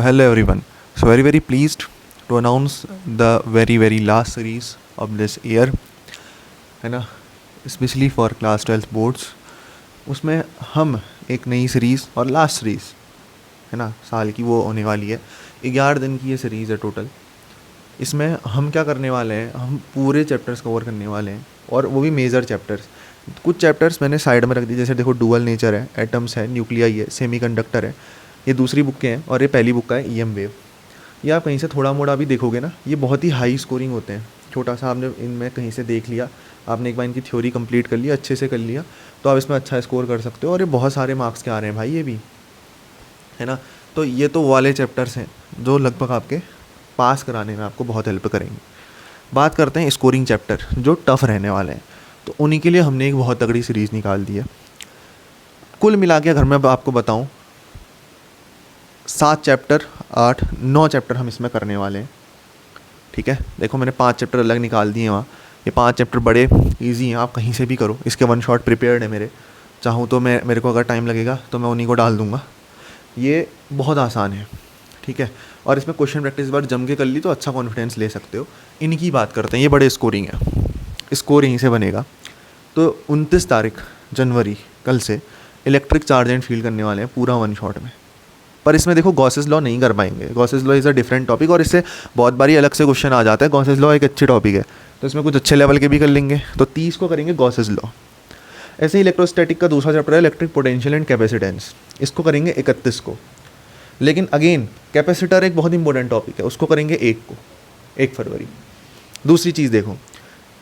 Hello everyone. So very pleased to announce the very last series of this year, है ना, specially for class 12 boards. उसमें हम एक नई सीरीज़ और लास्ट सीरीज़, है ना, साल की वो होने वाली है. 11 दिन की ये सीरीज़ है टोटल. इसमें हम क्या करने वाले हैं, हम पूरे चैप्टर्स कवर करने वाले हैं, और वो भी मेजर चैप्टर्स. कुछ चैप्टर्स मैंने साइड में रख दिए, जैसे देखो डुअल नेचर है, एटम्स है, न्यूक्लियाई है, सेमीकंडक्टर है. ये दूसरी बुक के हैं और ये पहली बुक का है ईएम वेव. ये आप कहीं से थोड़ा मोड़ा भी देखोगे ना, ये बहुत ही हाई स्कोरिंग होते हैं. छोटा सा आपने इनमें कहीं से देख लिया, आपने एक बार इनकी थ्योरी कंप्लीट कर लिया, अच्छे से कर लिया, तो आप इसमें अच्छा स्कोर कर सकते हो. और ये बहुत सारे मार्क्स के आ रहे हैं भाई, ये भी, है ना. तो ये तो वाले चैप्टर्स हैं जो लगभग आपके पास कराने में आपको बहुत हेल्प करेंगे. बात करते हैं स्कोरिंग चैप्टर जो टफ़ रहने वाले हैं. तो उन्हीं के लिए हमने एक बहुत तगड़ी सीरीज़ निकाल दी है. कुल मिला के अगर मैं आपको बताऊं, 7 चैप्टर, 8-9 चैप्टर हम इसमें करने वाले हैं. ठीक है, देखो मैंने 5 चैप्टर अलग निकाल दिए वहाँ. ये 5 चैप्टर बड़े इजी हैं, आप कहीं से भी करो. इसके वन शॉट प्रिपेयर्ड है मेरे. चाहूँ तो मेरे को अगर टाइम लगेगा तो मैं उन्हीं को डाल दूँगा. ये बहुत आसान है, ठीक है. और इसमें क्वेश्चन प्रैक्टिस बार जम के कर ली तो अच्छा कॉन्फिडेंस ले सकते हो. इनकी बात करते हैं, ये बड़े स्कोरिंग है, स्कोर यहीं से बनेगा. तो 29 तारीख जनवरी, कल से इलेक्ट्रिक चार्ज एंड फील्ड करने वाले हैं पूरा वन शॉट में. पर इसमें देखो गॉसेस लॉ नहीं कर पाएंगे. Gauss's law is a different topic, और इससे बहुत बारी अलग से क्वेश्चन आ जाता है. गॉसेस लॉ एक अच्छी टॉपिक है, तो इसमें कुछ अच्छे लेवल के भी कर लेंगे. तो 30 को करेंगे गॉसेस लॉ. ऐसे ही इलेक्ट्रोस्टैटिक का दूसरा चैप्टर है इलेक्ट्रिक पोटेंशियल एंड कैपेसिटेंस, इसको करेंगे 31 को. लेकिन अगेन कैपेसिटर एक बहुत इंपॉर्टेंट टॉपिक है, उसको करेंगे 1 फरवरी. दूसरी चीज़ देखो,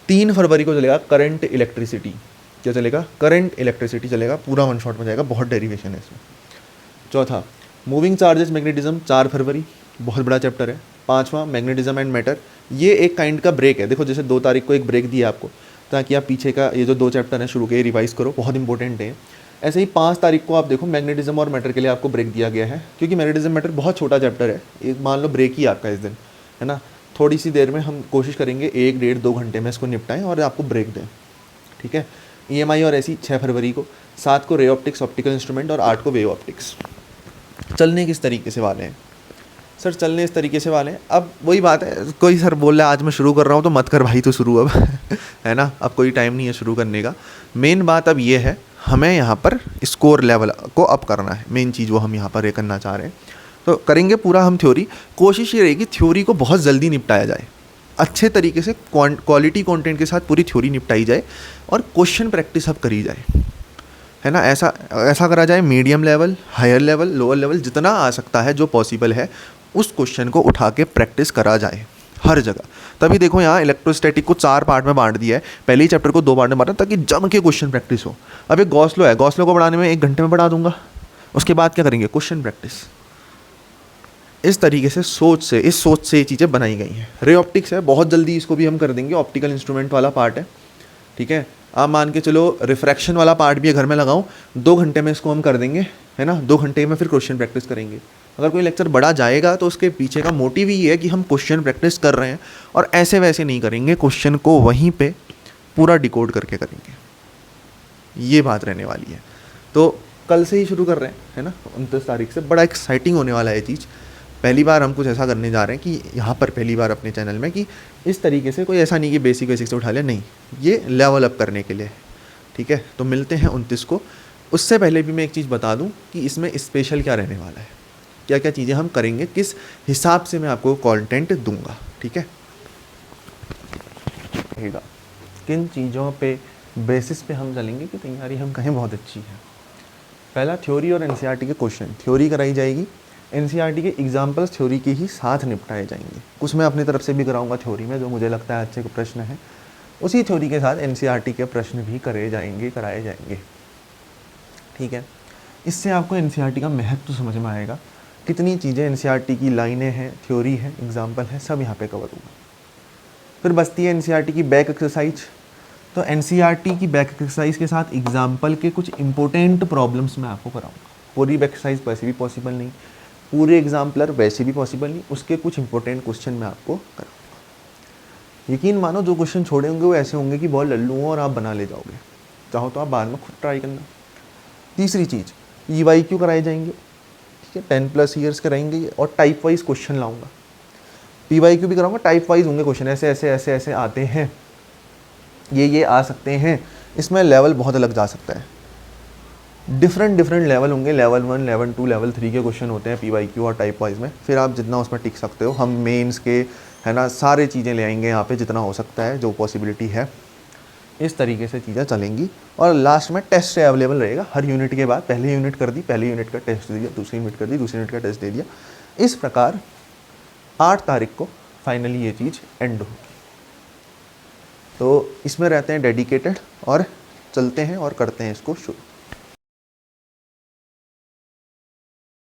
3 फरवरी को चलेगा करंट इलेक्ट्रिसिटी. क्या चलेगा? करंट इलेक्ट्रिसिटी चलेगा, पूरा वन शॉट में जाएगा, बहुत डेरिवेशन है इसमें. चौथा मूविंग चार्जेस मैग्नेटिज्म, 4 फरवरी, बहुत बड़ा चैप्टर है. 5वां मैग्नेटिज्म एंड मैटर, ये एक काइंड का ब्रेक है. देखो जैसे 2 तारीख को एक ब्रेक दिया आपको, ताकि आप पीछे का ये जो 2 चैप्टर हैं शुरू के रिवाइज करो, बहुत इंपॉर्टेंट है. ऐसे ही 5 तारीख को आप देखो मैग्नेटिज्म और मैटर के लिए आपको ब्रेक दिया गया है, क्योंकि मैग्नेटिज्म मैटर बहुत छोटा चैप्टर है. एक मान लो ब्रेक ही आपका इस दिन, है ना. थोड़ी सी देर में हम कोशिश करेंगे 1-1.5-2 घंटे में इसको निपटाएं और आपको ब्रेक दें, ठीक है. ईएमआई और ऐसी 6 फरवरी को. 7 को रे ऑप्टिक्स ऑप्टिकल इंस्ट्रूमेंट, और 8 को वेव ऑप्टिक्स. चलने किस तरीके से वाले हैं सर? चलने इस तरीके से वाले हैं. अब वही बात है, कोई सर बोल रहा है आज मैं शुरू कर रहा हूँ, तो मत कर भाई तो शुरू अब है ना. अब कोई टाइम नहीं है शुरू करने का. मेन बात अब ये है, हमें यहाँ पर स्कोर लेवल को अप करना है. मेन चीज़ वो हम यहाँ पर ये करना चाह रहे हैं. तो करेंगे पूरा हम थ्योरी. कोशिश ये रहेगी थ्योरी को बहुत जल्दी निपटाया जाए, अच्छे तरीके से क्वालिटी कंटेंट के साथ पूरी थ्योरी निपटाई जाए, और क्वेश्चन प्रैक्टिस अब करी जाए, है ना. ऐसा करा जाए, medium level, higher level, lower level, जितना आ सकता है जो पॉसिबल है उस क्वेश्चन को उठा के प्रैक्टिस करा जाए हर जगह. तभी देखो यहाँ इलेक्ट्रोस्टैटिक को 4 पार्ट में बांट दिया है. पहले ही चैप्टर को 2 पार्ट में बांटा ताकि जम के क्वेश्चन प्रैक्टिस हो. अब एक गॉस लॉ है, गॉस लॉ को बढ़ाने में 1 घंटे में बढ़ा दूंगा. उसके बाद क्या करेंगे? Question practice. इस तरीके से इस सोच से ये चीज़ें बनाई गई हैं. रे ऑप्टिक्स है, बहुत जल्दी इसको भी हम कर देंगे. ऑप्टिकल इंस्ट्रूमेंट वाला पार्ट है, ठीक है. आप मान के चलो रिफ्रैक्शन वाला पार्ट भी घर में लगाऊं, 2 घंटे में इसको हम कर देंगे, है ना. 2 घंटे में फिर क्वेश्चन प्रैक्टिस करेंगे. अगर कोई लेक्चर बड़ा जाएगा तो उसके पीछे का मोटिव ही है कि हम क्वेश्चन प्रैक्टिस कर रहे हैं, और ऐसे वैसे नहीं करेंगे, क्वेश्चन को वहीं पे पूरा डिकोड करके करेंगे. ये बात रहने वाली है. तो कल से ही शुरू कर रहे हैं, है ना, 29 तारीख से. बड़ा एक्साइटिंग होने वाला है ये चीज़. पहली बार हम कुछ ऐसा करने जा रहे हैं कि यहाँ पर पहली बार अपने चैनल में, कि इस तरीके से कोई ऐसा नहीं कि बेसिक से उठा ले, नहीं, ये लेवल अप करने के लिए, ठीक है. तो मिलते हैं 29 को. उससे पहले भी मैं एक चीज़ बता दूं कि इसमें स्पेशल क्या रहने वाला है, क्या क्या चीज़ें हम करेंगे, किस हिसाब से मैं आपको कंटेंट दूंगा, ठीक है. किन चीज़ों पे बेसिस पे हम चलेंगे कि तैयारी हम कहें बहुत अच्छी है. पहला थ्योरी और एनसीईआरटी के क्वेश्चन. थ्योरी कराई जाएगी, एनसीईआरटी के एग्जाम्पल्स थ्योरी के ही साथ निपटाए जाएंगे. कुछ मैं अपनी तरफ से भी कराऊंगा थ्योरी में, जो मुझे लगता है अच्छे प्रश्न है, उसी थ्योरी के साथ एनसीईआरटी के प्रश्न भी कराए जाएंगे, ठीक है. इससे आपको एनसीईआरटी का महत्व समझ में आएगा. कितनी चीज़ें एनसीईआरटी की लाइनें हैं, थ्योरी है, एग्जाम्पल है, सब यहाँ पे कवर होगा. फिर बचती है एनसीईआरटी की बैक एक्सरसाइज. तो एनसीईआरटी की बैक एक्सरसाइज के साथ एग्जाम्पल के कुछ इंपॉर्टेंट प्रॉब्लम्स मैं आपको कराऊंगा. पूरी बैक एक्सरसाइज वैसे भी पॉसिबल नहीं, पूरे एग्जाम्पलर वैसे भी पॉसिबल नहीं, उसके कुछ इंपॉर्टेंट क्वेश्चन मैं आपको कराऊंगा. यकीन मानो जो क्वेश्चन छोड़े होंगे वो ऐसे होंगे कि बहुत लल्लू हो और आप बना ले जाओगे. चाहो तो आप बाद में खुद ट्राई करना. तीसरी चीज़, ईवाईक्यू कराए जाएंगे, ठीक ठीक है, 10+ ईयर्स के रहेंगे और टाइप वाइज क्वेश्चन लाऊंगा। PYQ भी कराऊंगा, टाइप वाइज होंगे क्वेश्चन, ऐसे ऐसे ऐसे ऐसे आते हैं, ये आ सकते हैं। इसमें लेवल बहुत अलग जा सकता है, डिफरेंट लेवल होंगे, लेवल 1, लेवल 2, लेवल 3 के क्वेश्चन होते हैं PYQ और टाइप वाइज में। फिर आप जितना उसमें टिक सकते हो, हम मेंस के है ना सारे चीज़ें ले आएंगे यहाँ पे, जितना हो सकता है, जो पॉसिबिलिटी है, इस तरीके से चीज़ें चलेंगी। और लास्ट में टेस्ट अवेलेबल रहेगा हर यूनिट के बाद। पहली यूनिट कर दी, पहली यूनिट का टेस्ट दे दिया, दूसरी यूनिट कर दी, दूसरी यूनिट का टेस्ट दे दिया। इस प्रकार 8 तारीख को फाइनली ये चीज़ एंड होगी। तो इसमें रहते हैं डेडिकेटेड और चलते हैं और करते हैं इसको शुरू।